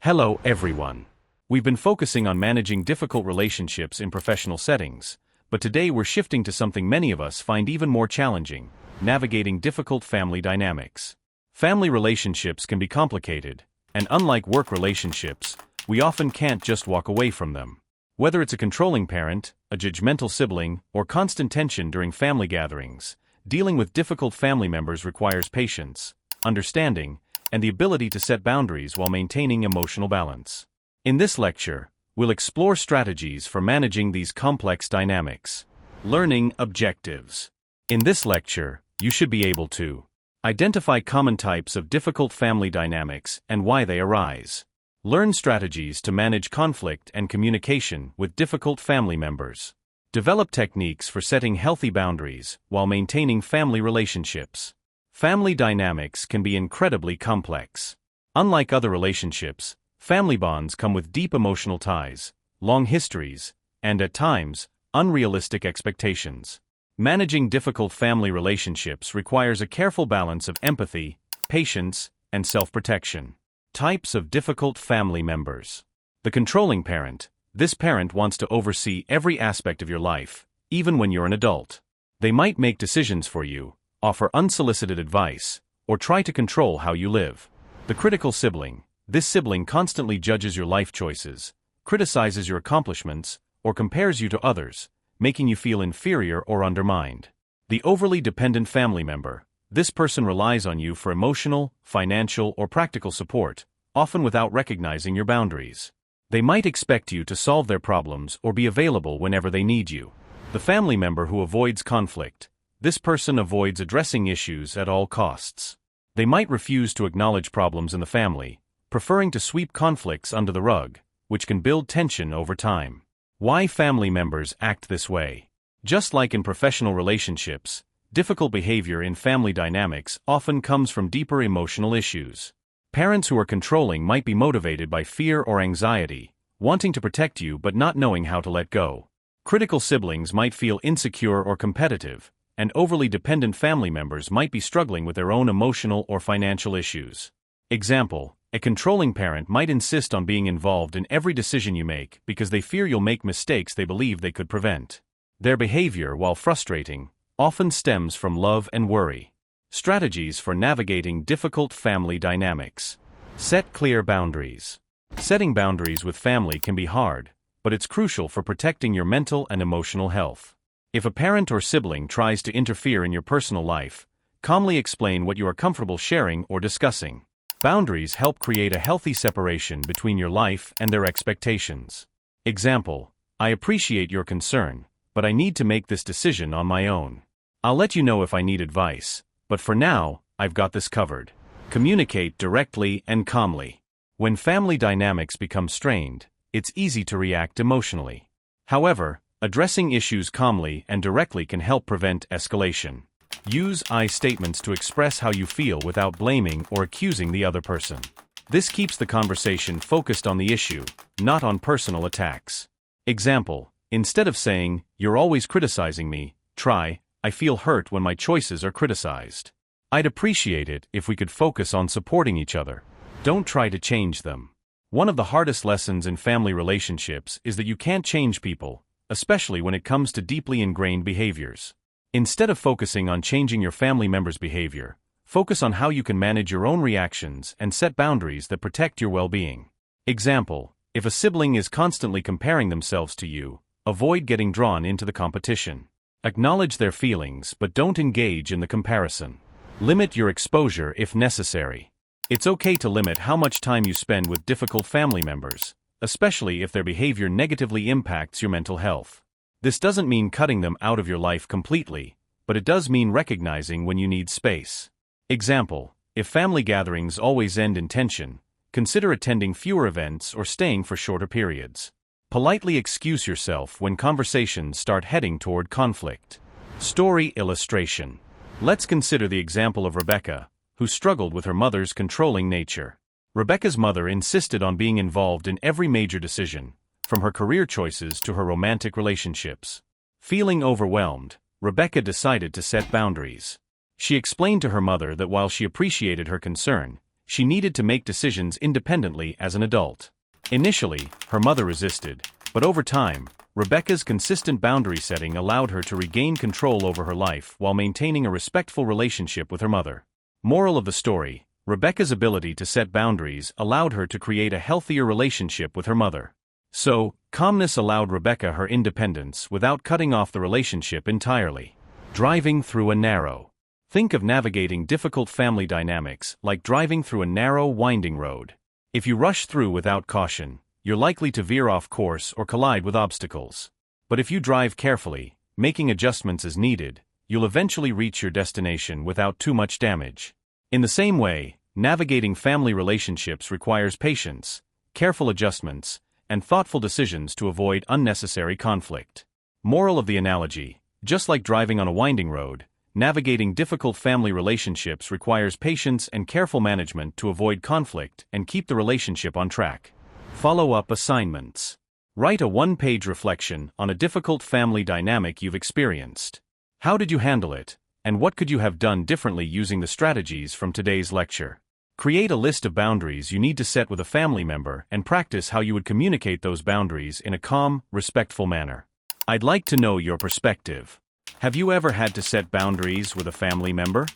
Hello, everyone. We've been focusing on managing difficult relationships in professional settings, but today we're shifting to something many of us find even more challenging: navigating difficult family dynamics. Family relationships can be complicated, and unlike work relationships, we often can't just walk away from them. Whether it's a controlling parent, a judgmental sibling, or constant tension during family gatherings, dealing with difficult family members requires patience, understanding, and the ability to set boundaries while maintaining emotional balance. In this lecture, we'll explore strategies for managing these complex dynamics. Learning objectives. In this lecture, you should be able to identify common types of difficult family dynamics and why they arise. Learn strategies to manage conflict and communication with difficult family members. Develop techniques for setting healthy boundaries while maintaining family relationships. Family dynamics can be incredibly complex. Unlike other relationships, family bonds come with deep emotional ties, long histories, and at times, unrealistic expectations. Managing difficult family relationships requires a careful balance of empathy, patience, and self-protection. Types of difficult family members. The controlling parent. This parent wants to oversee every aspect of your life, even when you're an adult. They might make decisions for you, offer unsolicited advice, or try to control how you live. The critical sibling. This sibling constantly judges your life choices, criticizes your accomplishments, or compares you to others, making you feel inferior or undermined. The overly dependent family member. This person relies on you for emotional, financial, or practical support, often without recognizing your boundaries. They might expect you to solve their problems or be available whenever they need you. The family member who avoids conflict. This person avoids addressing issues at all costs. They might refuse to acknowledge problems in the family, preferring to sweep conflicts under the rug, which can build tension over time. Why family members act this way? Just like in professional relationships, difficult behavior in family dynamics often comes from deeper emotional issues. Parents who are controlling might be motivated by fear or anxiety, wanting to protect you but not knowing how to let go. Critical siblings might feel insecure or competitive, and overly dependent family members might be struggling with their own emotional or financial issues. Example: a controlling parent might insist on being involved in every decision you make because they fear you'll make mistakes they believe they could prevent. Their behavior, while frustrating, often stems from love and worry. Strategies for navigating difficult family dynamics. Set clear boundaries. Setting boundaries with family can be hard, but it's crucial for protecting your mental and emotional health. If a parent or sibling tries to interfere in your personal life, calmly explain what you are comfortable sharing or discussing. Boundaries help create a healthy separation between your life and their expectations. Example: I appreciate your concern, but I need to make this decision on my own. I'll let you know if I need advice, but for now, I've got this covered. Communicate directly and calmly. When family dynamics become strained, it's easy to react emotionally. However, addressing issues calmly and directly can help prevent escalation. Use I statements to express how you feel without blaming or accusing the other person. This keeps the conversation focused on the issue, not on personal attacks. Example: instead of saying, "You're always criticizing me," try, "I feel hurt when my choices are criticized. I'd appreciate it if we could focus on supporting each other. Don't try to change them." One of the hardest lessons in family relationships is that you can't change people, especially when it comes to deeply ingrained behaviors. Instead of focusing on changing your family member's behavior, focus on how you can manage your own reactions and set boundaries that protect your well-being. Example: if a sibling is constantly comparing themselves to you, avoid getting drawn into the competition. Acknowledge their feelings but don't engage in the comparison. Limit your exposure if necessary. It's okay to limit how much time you spend with difficult family members, especially if their behavior negatively impacts your mental health. This doesn't mean cutting them out of your life completely, but it does mean recognizing when you need space. Example: if family gatherings always end in tension, consider attending fewer events or staying for shorter periods. Politely excuse yourself when conversations start heading toward conflict. Story illustration. Let's consider the example of Rebecca, who struggled with her mother's controlling nature. Rebecca's mother insisted on being involved in every major decision, from her career choices to her romantic relationships. Feeling overwhelmed, Rebecca decided to set boundaries. She explained to her mother that while she appreciated her concern, She needed to make decisions independently as an adult. Initially, her mother resisted, but over time, Rebecca's consistent boundary setting allowed her to regain control over her life while maintaining a respectful relationship with her mother. Moral of the story: Rebecca's ability to set boundaries allowed her to create a healthier relationship with her mother. So, calmness allowed Rebecca her independence without cutting off the relationship entirely. Driving through a narrow. Think of navigating difficult family dynamics like driving through a narrow, winding road. If you rush through without caution, you're likely to veer off course or collide with obstacles. But if you drive carefully, making adjustments as needed, you'll eventually reach your destination without too much damage. In the same way, navigating family relationships requires patience, careful adjustments, and thoughtful decisions to avoid unnecessary conflict. Moral of the analogy: just like driving on a winding road, navigating difficult family relationships requires patience and careful management to avoid conflict and keep the relationship on track. Follow-up assignments. Write a one-page reflection on a difficult family dynamic you've experienced. How did you handle it, and what could you have done differently using the strategies from today's lecture? Create a list of boundaries you need to set with a family member and practice how you would communicate those boundaries in a calm, respectful manner. I'd like to know your perspective. Have you ever had to set boundaries with a family member?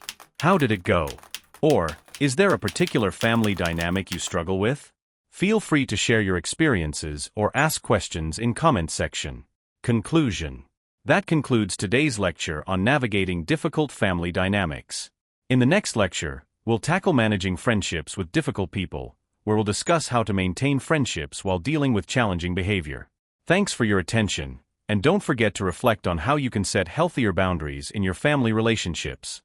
How did it go? Or, is there a particular family dynamic you struggle with? Feel free to share your experiences or ask questions in comment section. Conclusion. That concludes today's lecture on navigating difficult family dynamics. In the next lecture, we'll tackle managing friendships with difficult people, where we'll discuss how to maintain friendships while dealing with challenging behavior. Thanks for your attention. And don't forget to reflect on how you can set healthier boundaries in your family relationships.